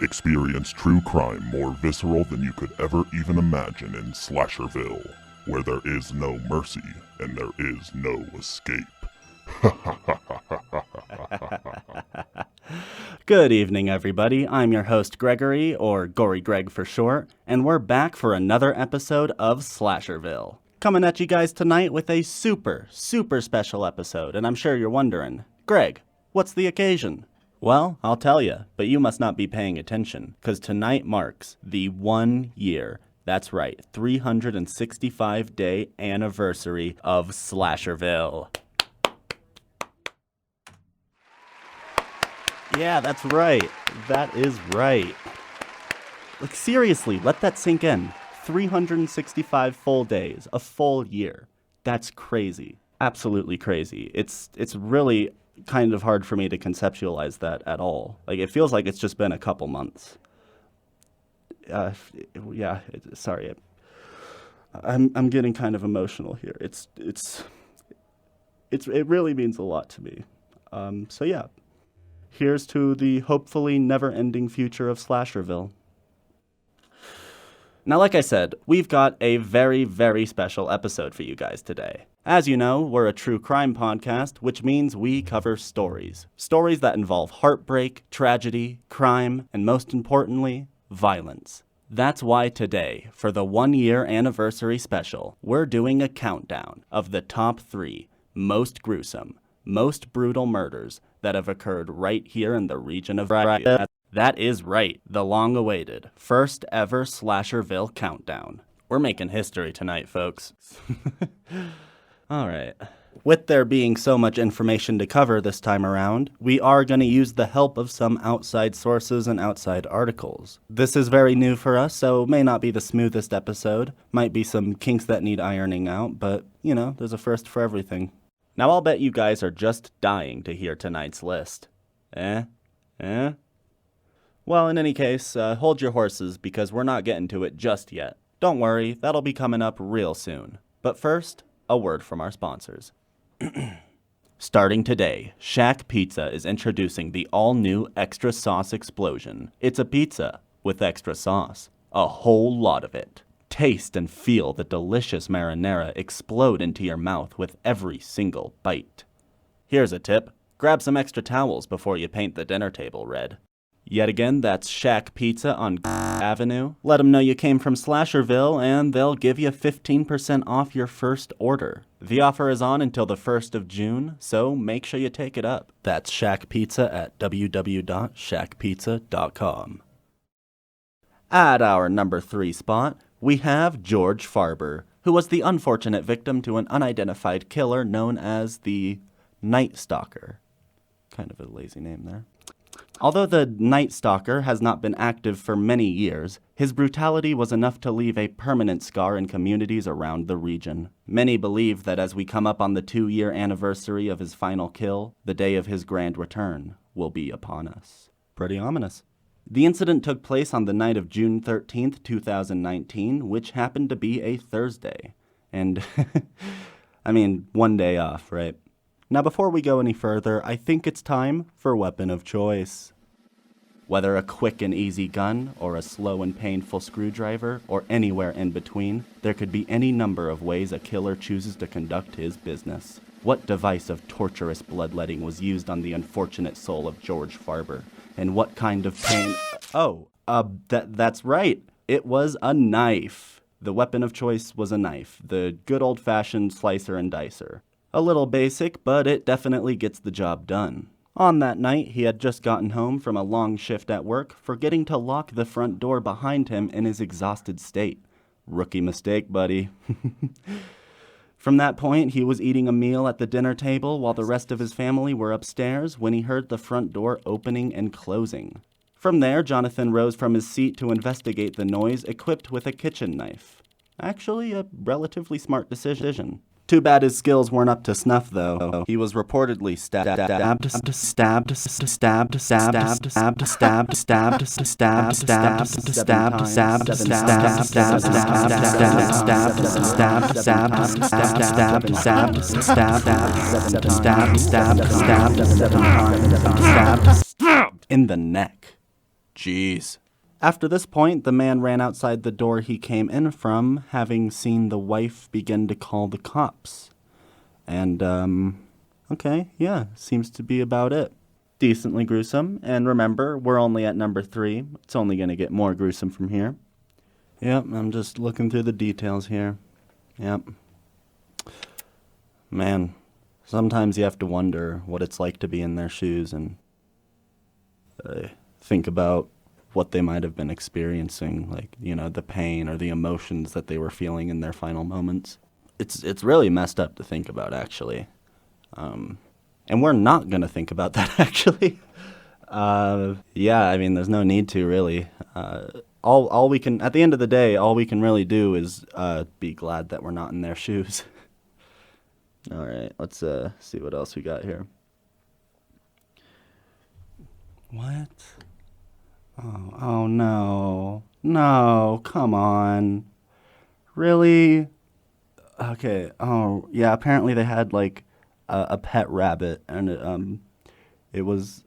Experience true crime more visceral than you could ever even imagine in Slasherville, where there is no mercy and there is no escape. Good evening, everybody. I'm your host, Gregory, or Gory Greg for short, and we're back for another episode of Slasherville. Coming at you guys tonight with a super special episode, and I'm sure you're wondering, Greg, what's the occasion? Well, I'll tell you, but you must not be paying attention, because tonight marks the 1 year, that's right, 365-day anniversary of Slasherville. Yeah, that's right. That is right. Like, seriously, let that sink in. 365 full days, a full year. That's crazy. Absolutely crazy. It's really kind of hard for me to conceptualize that at all. Like, it feels like it's just been a couple months. Sorry. I'm getting kind of emotional here. It really means a lot to me. So yeah. Here's to the hopefully never-ending future of Slasherville. Now, like I said, we've got a very special episode for you guys today. As you know, we're a true crime podcast, which means we cover stories. Stories that involve heartbreak, tragedy, crime, and most importantly, violence. That's why today, for the 1 year anniversary special, we're doing a countdown of the top 3 most gruesome, most brutal murders that have occurred right here in the region of Riot. That is right, the long-awaited, first ever Slasherville countdown. We're making history tonight, folks. All right. With there being so much information to cover this time around, we are going to use the help of some outside sources and outside articles. This is very new for us, so it may not be the smoothest episode. Might be some kinks that need ironing out, but, you know, there's a first for everything. Now, I'll bet you guys are just dying to hear tonight's list. Eh? Well, in any case, hold your horses because we're not getting to it just yet. Don't worry, that'll be coming up real soon. But first, a word from our sponsors. Starting today, Shack Pizza is introducing the all-new Extra Sauce Explosion. It's a pizza with extra sauce. A whole lot of it. Taste and feel the delicious marinara explode into your mouth with every single bite. Here's a tip. Grab some extra towels before you paint the dinner table red. Yet again, that's Shack Pizza on Avenue. Let them know you came from Slasherville and they'll give you 15% off your first order. The offer is on until the 1st of June, so make sure you take it up. That's Shack Pizza at www.shackpizza.com. At our number 3 spot, we have George Farber, who was the unfortunate victim to an unidentified killer known as the Night Stalker. Kind of a lazy name there. Although the Night Stalker has not been active for many years, his brutality was enough to leave a permanent scar in communities around the region. Many believe that as we come up on the 2-year anniversary of his final kill, the day of his grand return will be upon us. Pretty ominous. The incident took place on the night of June 13th, 2019, which happened to be a Thursday. And, I mean, 1 day off, right? Now, before we go any further, I think it's time for weapon of choice. Whether a quick and easy gun, or a slow and painful screwdriver, or anywhere in between, there could be any number of ways a killer chooses to conduct his business. What device of torturous bloodletting was used on the unfortunate soul of George Farber? And what kind of pain... That's right. It was a knife. The weapon of choice was a knife. The good old-fashioned slicer and dicer. A little basic, but it definitely gets the job done. On that night, he had just gotten home from a long shift at work, forgetting to lock the front door behind him in his exhausted state. Rookie mistake, buddy. From that point, he was eating a meal at the dinner table while the rest of his family were upstairs when he heard the front door opening and closing. From there, Jonathan rose from his seat to investigate the noise, equipped with a kitchen knife. Actually, a relatively smart decision. Too bad his skills weren't up to snuff, though. He was reportedly stabbed in the neck. Jeez. After this point, the man ran outside the door he came in from, having seen the wife begin to call the cops. And, okay, yeah, seems to be about it. Decently gruesome, and remember, we're only at number 3. It's only going to get more gruesome from here. Yep, I'm just looking through the details here. Yep. Man, sometimes you have to wonder what it's like to be in their shoes and think about what they might have been experiencing, like, you know, the pain or the emotions that they were feeling in their final moments. It's really messed up to think about, actually. And we're not going to think about that, actually. Yeah, I mean, there's no need to, really. All we can, at the end of the day, all we can really do is be glad that we're not in their shoes. All right, let's see what else we got here. What? Oh no. No, come on. Really? Okay, oh, yeah, apparently they had, like, a pet rabbit, and it was...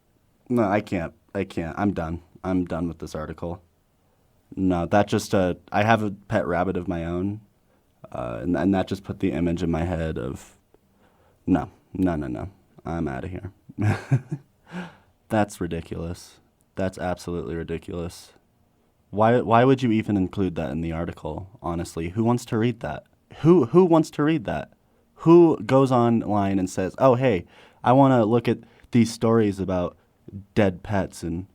No, I can't. I'm done with this article. No, that just, I have a pet rabbit of my own, and that just put the image in my head of... No. I'm out of here. That's ridiculous. That's absolutely ridiculous. Why would you even include that in the article, honestly? Who wants to read that? Who wants to read that? Who goes online and says, oh, hey, I want to look at these stories about dead pets and...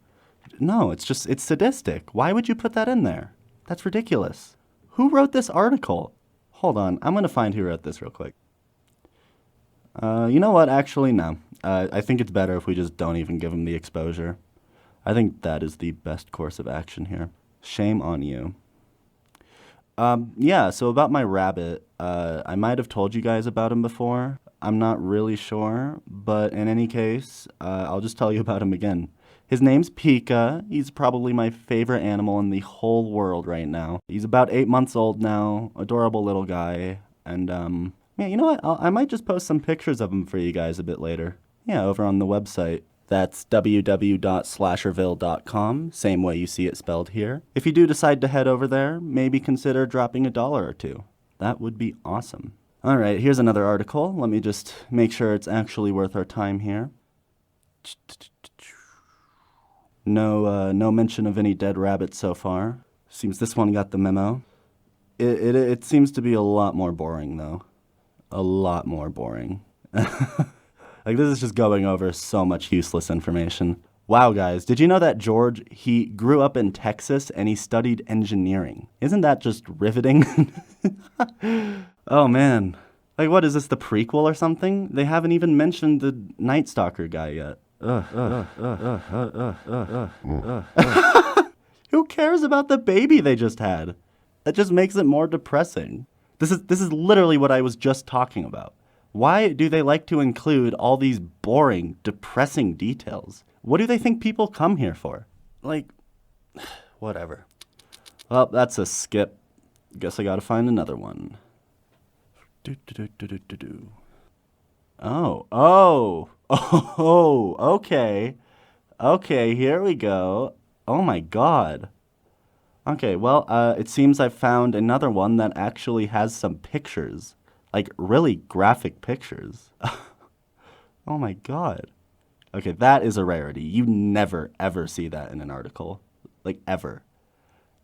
No, it's sadistic. Why would you put that in there? That's ridiculous. Who wrote this article? Hold on, I'm going to find who wrote this real quick. You know what? Actually, no. I think it's better if we just don't even give him the exposure. I think that is the best course of action here. Shame on you. Yeah, so about my rabbit, I might have told you guys about him before. I'm not really sure, but in any case, I'll just tell you about him again. His name's Pika. He's probably my favorite animal in the whole world right now. He's about 8 months old now, adorable little guy, and, yeah, you know what? I might just post some pictures of him for you guys a bit later. Yeah, over on the website. That's www.slasherville.com, same way you see it spelled here. If you do decide to head over there, maybe consider dropping $1 or $2. That would be awesome. All right, here's another article. Let me just make sure it's actually worth our time here. No mention of any dead rabbits so far. Seems this one got the memo. It seems to be a lot more boring, though. A lot more boring. Like, this is just going over so much useless information. Wow, guys, did you know that George, he grew up in Texas and he studied engineering? Isn't that just riveting? Oh, man. Like, what, is this the prequel or something? They haven't even mentioned the Night Stalker guy yet. Who cares about the baby they just had? That just makes it more depressing. This is literally what I was just talking about. Why do they like to include all these boring, depressing details? What do they think people come here for? Like, whatever. Well, that's a skip. Guess I gotta find another one. Oh, okay. Okay, here we go. Oh my god. Okay, well, it seems I've found another one that actually has some pictures. Like, really graphic pictures. Oh my god. Okay, that is a rarity. You never, ever see that in an article. Like, ever.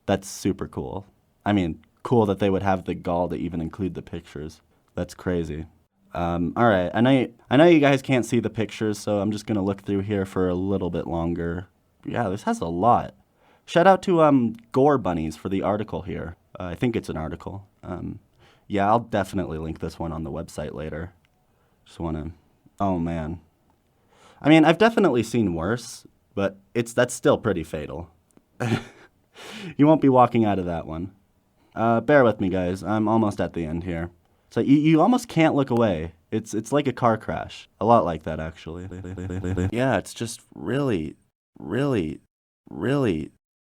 That's super cool. I mean, cool that they would have the gall to even include the pictures. That's crazy. All right, I know you guys can't see the pictures, so I'm just going to look through here for a little bit longer. Yeah, this has a lot. Shout out to Gore Bunnies for the article here. I think it's an article. Yeah, I'll definitely link this one on the website later. Just want to... Oh, man. I mean, I've definitely seen worse, but that's still pretty fatal. You won't be walking out of that one. Bear with me, guys. I'm almost at the end here. So you almost can't look away. It's like a car crash. A lot like that, actually. Yeah, it's just really, really, really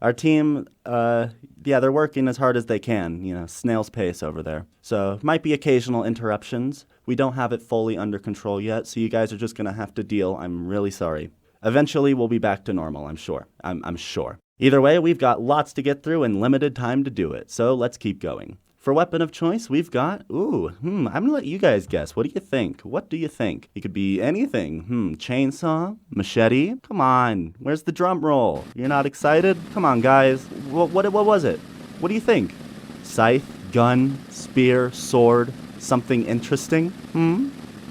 Our team, they're working as hard as they can, snail's pace over there. So might be occasional interruptions. We don't have it fully under control yet, so you guys are just going to have to deal. I'm really sorry. Eventually, we'll be back to normal, I'm sure. I'm sure. Either way, we've got lots to get through and limited time to do it, so let's keep going. For weapon of choice, we've got, I'm going to let you guys guess. What do you think? What do you think? It could be anything. Chainsaw? Machete? Come on, where's the drum roll? You're not excited? Come on, guys. What was it? What do you think? Scythe? Gun? Spear? Sword? Something interesting?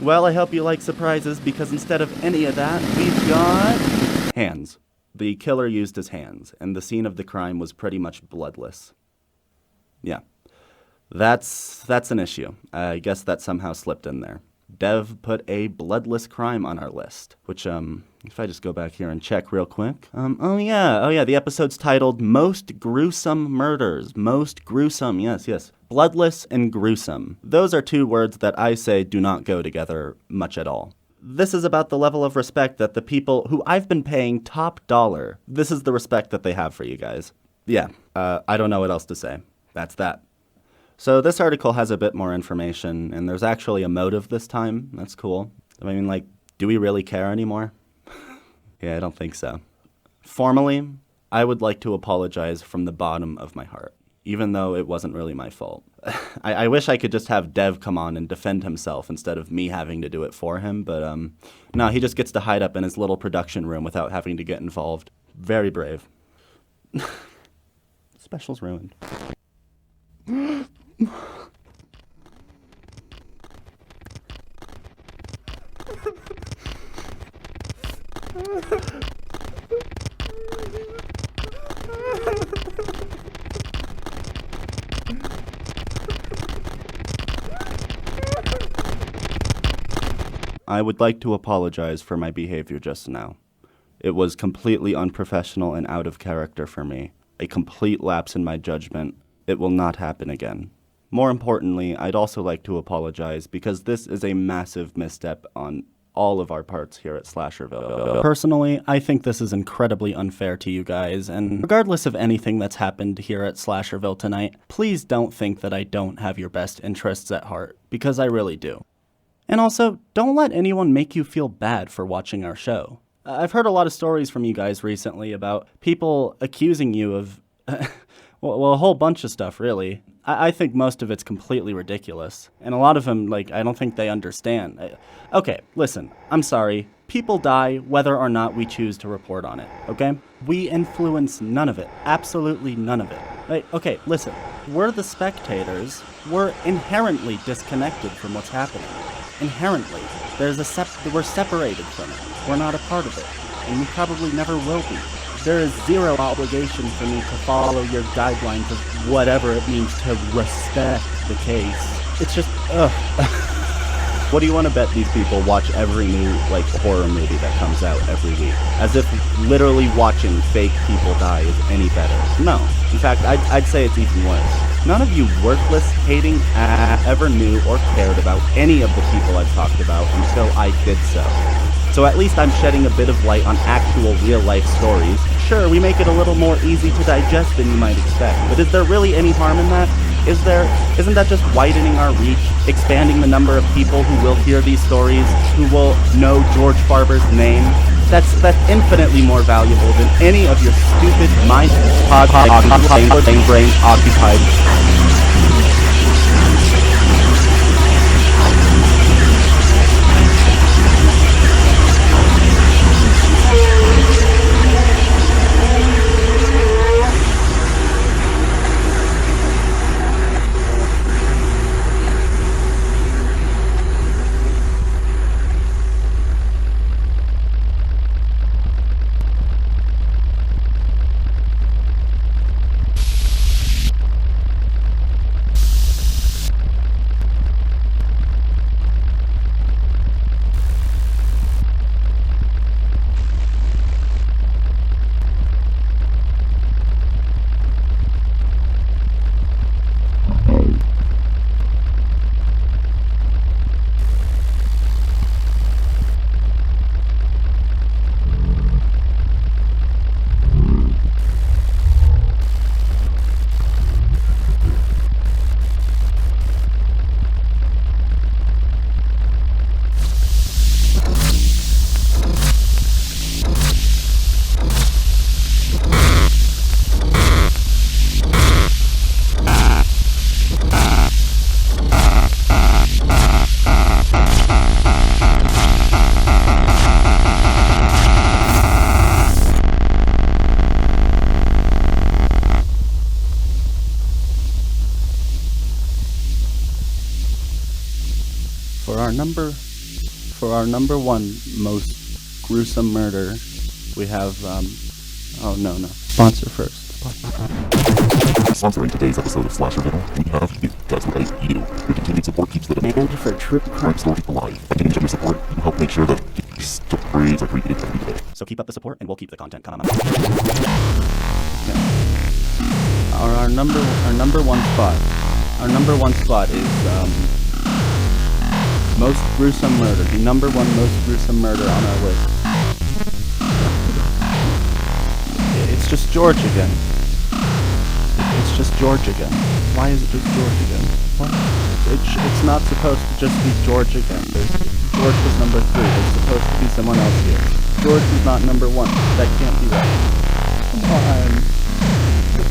Well, I hope you like surprises, because instead of any of that, we've got hands. The killer used his hands, and the scene of the crime was pretty much bloodless. Yeah. That's an issue. I guess that somehow slipped in there. Dev put a bloodless crime on our list, which, if I just go back here and check real quick. The episode's titled Most Gruesome Murders. Most gruesome, yes. Bloodless and gruesome. Those are two words that I say do not go together much at all. This is about the level of respect that the people who I've been paying top dollar, this is the respect that they have for you guys. Yeah, I don't know what else to say. That's that. So this article has a bit more information, and there's actually a motive this time. That's cool. I mean, do we really care anymore? Yeah, I don't think so. Formally, I would like to apologize from the bottom of my heart, even though it wasn't really my fault. I wish I could just have Dev come on and defend himself instead of me having to do it for him, but no, he just gets to hide up in his little production room without having to get involved. Very brave. Special's ruined. I would like to apologize for my behavior just now. It was completely unprofessional and out of character for me. A complete lapse in my judgment. It will not happen again. More importantly, I'd also like to apologize because this is a massive misstep on all of our parts here at Slasherville. Personally, I think this is incredibly unfair to you guys, and regardless of anything that's happened here at Slasherville tonight, please don't think that I don't have your best interests at heart, because I really do. And also, don't let anyone make you feel bad for watching our show. I've heard a lot of stories from you guys recently about people accusing you of, well, a whole bunch of stuff, really. I think most of it's completely ridiculous. And a lot of them, I don't think they understand. Okay, listen, I'm sorry. People die whether or not we choose to report on it, okay? We influence none of it. Absolutely none of it. Okay, listen. We're the spectators. We're inherently disconnected from what's happening. Inherently. We're separated from it. We're not a part of it. And we probably never will be. There is zero obligation for me to follow your guidelines of whatever it means to respect the case. It's just, What do you want to bet these people watch every new, horror movie that comes out every week? As if literally watching fake people die is any better. No. In fact, I'd say it's even worse. None of you worthless, hating ever knew or cared about any of the people I've talked about until I did so. So at least I'm shedding a bit of light on actual real-life stories. Sure, we make it a little more easy to digest than you might expect, but is there really any harm in that? Isn't that just widening our reach, expanding the number of people who will hear these stories, who will know George Farber's name? That's infinitely more valuable than any of your stupid mind brain occupied. our number one most gruesome murder, we have sponsor first. Sponsoring today's episode of Slasherville, we have you. That's right, you. Your continued support keeps the demand for true crime stories alive. By giving your support, you help make sure that these stories are created every day. So keep up the support, and we'll keep the content coming. Our number one spot. Our number one spot is most gruesome murder. The number one most gruesome murder on our list. It's just George again. It's just George again. Why is it just George again? What? It's not supposed to just be George again. George was number 3. There's supposed to be someone else here. George is not number 1. That can't be right. Come on.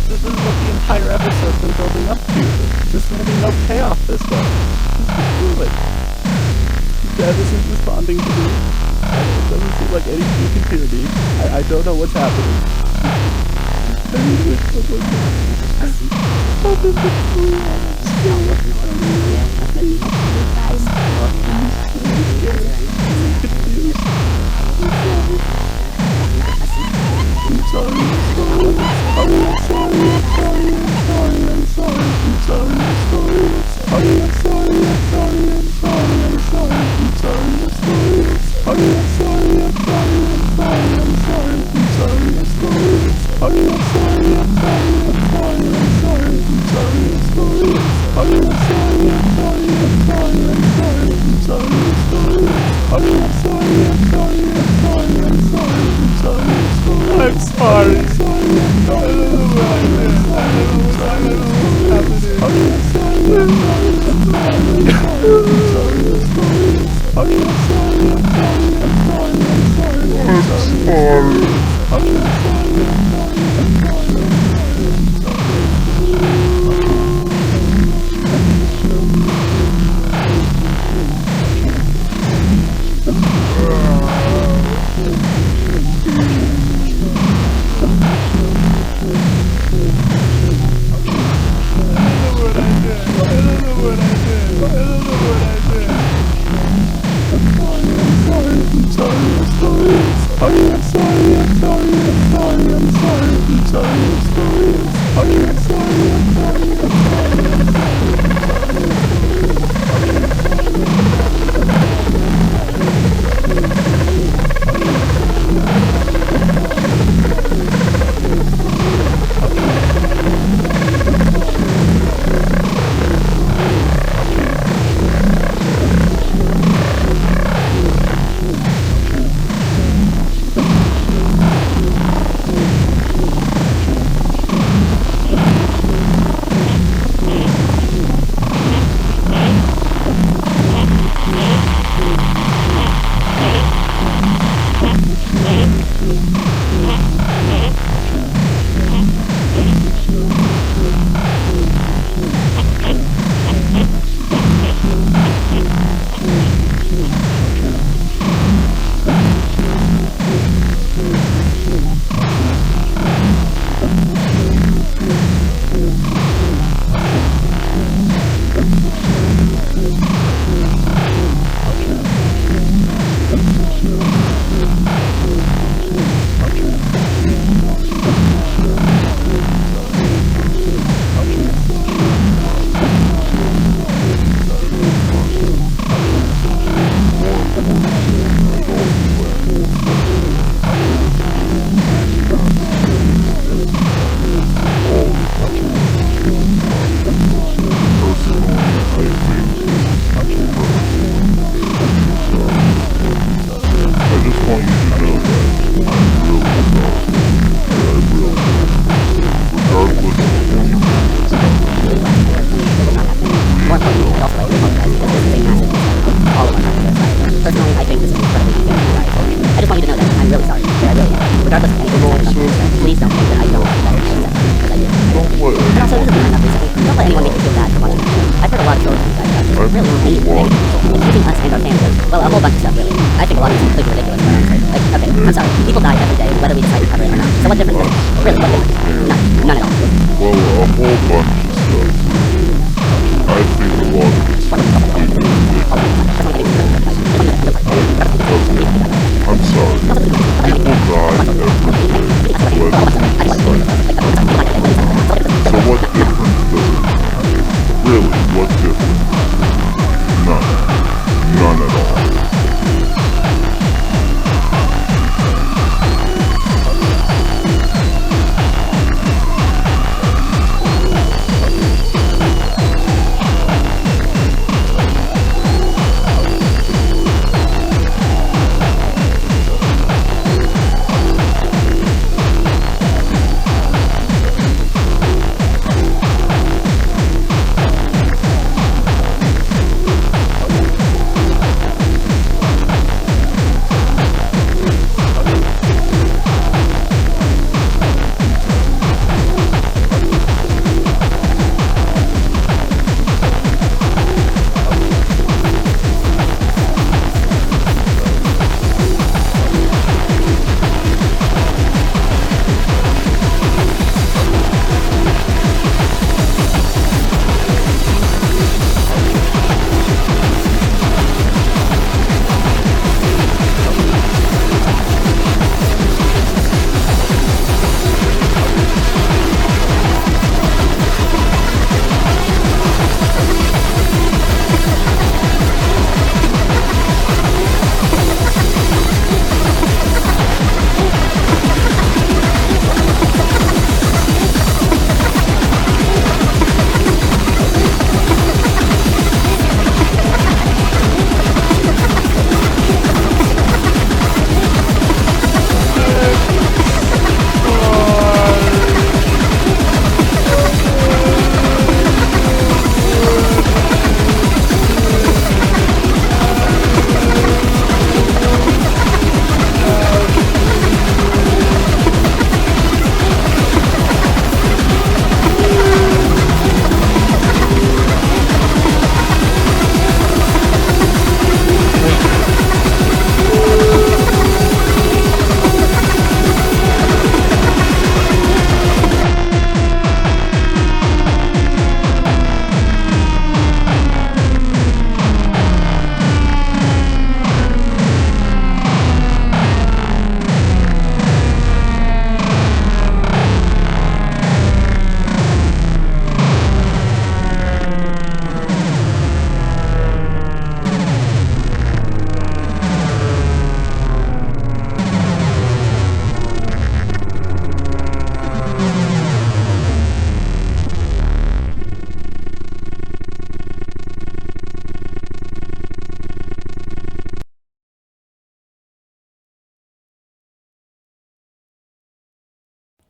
This is what the entire episode's been building up to. There's going to be no payoff this way. Just do it. Dad isn't responding to me. It doesn't seem like any of you can hear me. I don't know what's happening. I really wish someone could open the door.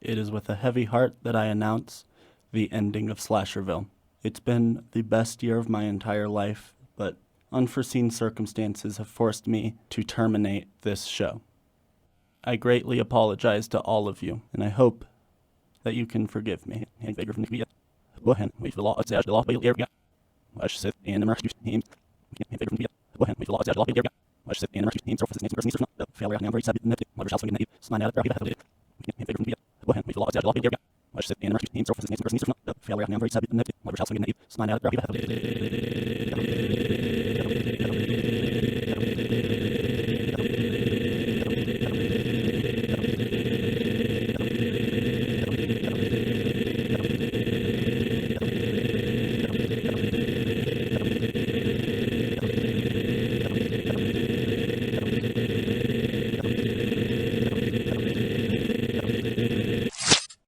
It is with a heavy heart that I announce the ending of Slasherville. It's been the best year of my entire life, but unforeseen circumstances have forced me to terminate this show. I greatly apologize to all of you, and I hope that you can forgive me.